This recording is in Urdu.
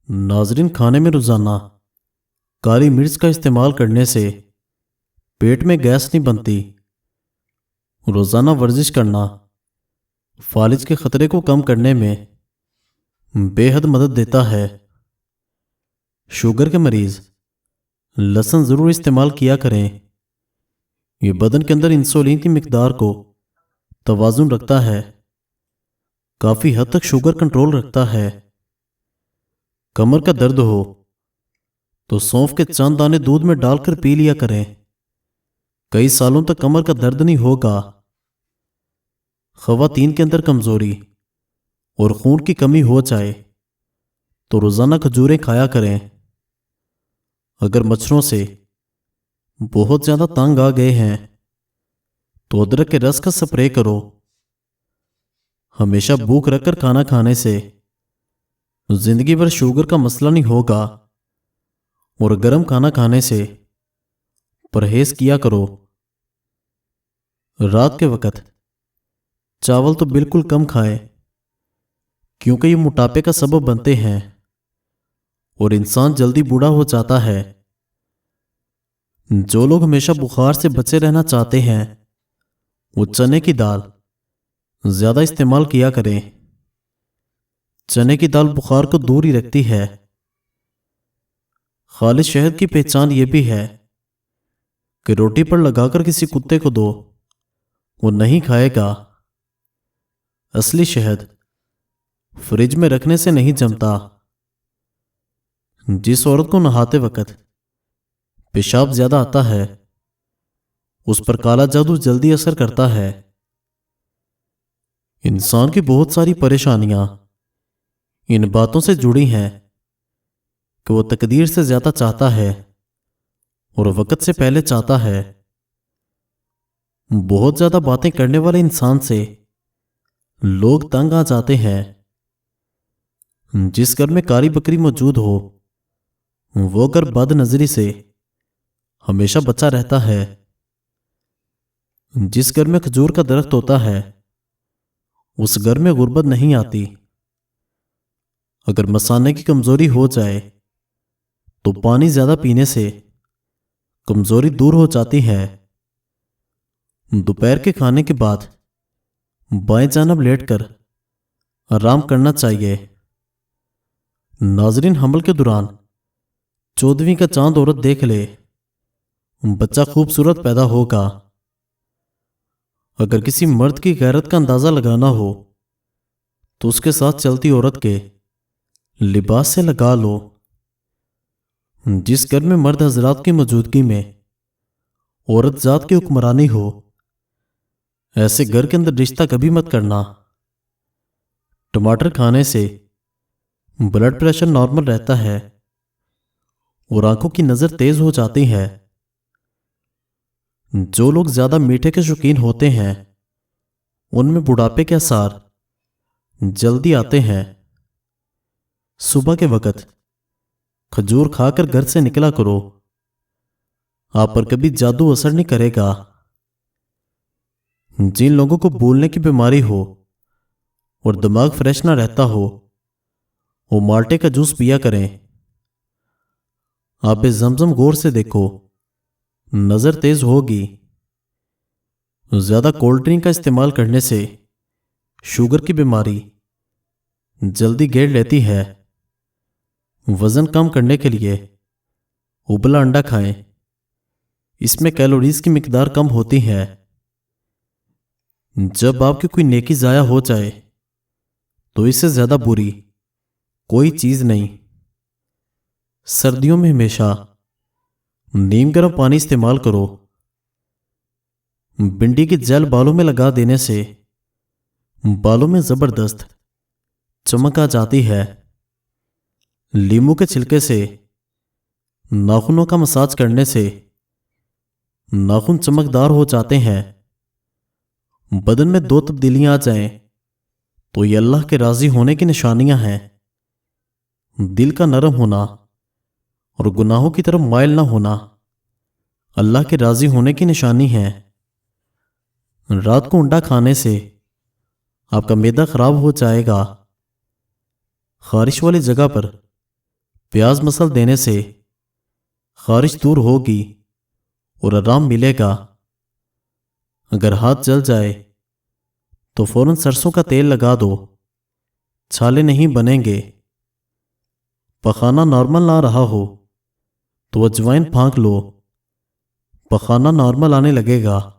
ناظرین، کھانے میں روزانہ کالی مرچ کا استعمال کرنے سے پیٹ میں گیس نہیں بنتی۔ روزانہ ورزش کرنا فالج کے خطرے کو کم کرنے میں بے حد مدد دیتا ہے۔ شوگر کے مریض لہسن ضرور استعمال کیا کریں۔ یہ بدن کے اندر انسولین کی مقدار کو توازن رکھتا ہے، کافی حد تک شوگر کنٹرول رکھتا ہے۔ کمر کا درد ہو تو سونف کے چند دانے دودھ میں ڈال کر پی لیا کریں، کئی سالوں تک کمر کا درد نہیں ہوگا۔ خواتین کے اندر کمزوری اور خون کی کمی ہو جائے تو روزانہ کھجوریں کھایا کریں۔ اگر مچھروں سے بہت زیادہ تنگ آ گئے ہیں تو ادرک کے رس کا سپرے کرو۔ ہمیشہ بھوک رکھ کر کھانا کھانے سے زندگی بھر شوگر کا مسئلہ نہیں ہوگا، اور گرم کھانا کھانے سے پرہیز کیا کرو۔ رات کے وقت چاول تو بالکل کم کھائیں، کیونکہ یہ موٹاپے کا سبب بنتے ہیں اور انسان جلدی بوڑھا ہو جاتا ہے۔ جو لوگ ہمیشہ بخار سے بچے رہنا چاہتے ہیں وہ چنے کی دال زیادہ استعمال کیا کریں۔ چنے کی دال بخار کو دور ہی رکھتی ہے۔ خالص شہد کی پہچان یہ بھی ہے کہ روٹی پر لگا کر کسی کتے کو دو، وہ نہیں کھائے گا۔ اصلی شہد فریج میں رکھنے سے نہیں جمتا۔ جس عورت کو نہاتے وقت پیشاب زیادہ آتا ہے اس پر کالا جادو جلدی اثر کرتا ہے۔ انسان کی بہت ساری پریشانیاں ان باتوں سے جڑی ہیں کہ وہ تقدیر سے زیادہ چاہتا ہے اور وقت سے پہلے چاہتا ہے۔ بہت زیادہ باتیں کرنے والے انسان سے لوگ تنگ آ جاتے ہیں۔ جس گھر میں کاری بکری موجود ہو وہ گھر بد نظری سے ہمیشہ بچا رہتا ہے۔ جس گھر میں کھجور کا درخت ہوتا ہے اس گھر میں غربت نہیں آتی۔ اگر مثانے کی کمزوری ہو جائے تو پانی زیادہ پینے سے کمزوری دور ہو جاتی ہے۔ دوپہر کے کھانے کے بعد بائیں جانب لیٹ کر آرام کرنا چاہیے۔ ناظرین، حمل کے دوران 14ویں کا چاند عورت دیکھ لے، بچہ خوبصورت پیدا ہوگا۔ اگر کسی مرد کی غیرت کا اندازہ لگانا ہو تو اس کے ساتھ چلتی عورت کے لباس سے لگا لو۔ جس گھر میں مرد حضرات کی موجودگی میں عورت ذات کی حکمرانی ہو ایسے گھر کے اندر رشتہ کبھی مت کرنا۔ ٹماٹر کھانے سے بلڈ پریشر نارمل رہتا ہے اور آنکھوں کی نظر تیز ہو جاتی ہے۔ جو لوگ زیادہ میٹھے کے شوقین ہوتے ہیں ان میں بڑھاپے کے آثار جلدی آتے ہیں۔ صبح کے وقت کھجور کھا کر گھر سے نکلا کرو، آپ پر کبھی جادو اثر نہیں کرے گا۔ جن لوگوں کو بھولنے کی بیماری ہو اور دماغ فریش نہ رہتا ہو وہ مالٹے کا جوس پیا کریں۔ آب زمزم غور سے دیکھو، نظر تیز ہوگی۔ زیادہ کولڈ ڈرنک کا استعمال کرنے سے شوگر کی بیماری جلدی گھیر لیتی ہے۔ وزن کم کرنے کے لیے ابلا انڈا کھائیں، اس میں کیلوریز کی مقدار کم ہوتی ہے۔ جب آپ کی کوئی نیکی ضائع ہو جائے تو اس سے زیادہ بری کوئی چیز نہیں۔ سردیوں میں ہمیشہ نیم گرم پانی استعمال کرو۔ بھنڈی کی جیل بالوں میں لگا دینے سے بالوں میں زبردست چمک آ جاتی ہے۔ لیمو کے چھلکے سے ناخنوں کا مساج کرنے سے ناخن چمکدار ہو جاتے ہیں۔ بدن میں 2 تبدیلیاں آ جائیں تو یہ اللہ کے راضی ہونے کی نشانیاں ہیں۔ دل کا نرم ہونا اور گناہوں کی طرف مائل نہ ہونا اللہ کے راضی ہونے کی نشانی ہے۔ رات کو انڈا کھانے سے آپ کا معدہ خراب ہو جائے گا۔ خارش والی جگہ پر پیاز مسل دینے سے خارش دور ہوگی اور آرام ملے گا۔ اگر ہاتھ جل جائے تو فوراً سرسوں کا تیل لگا دو، چھالے نہیں بنیں گے۔ پخانہ نارمل نہ رہا ہو تو اجوائن پھانک لو، پخانہ نارمل آنے لگے گا۔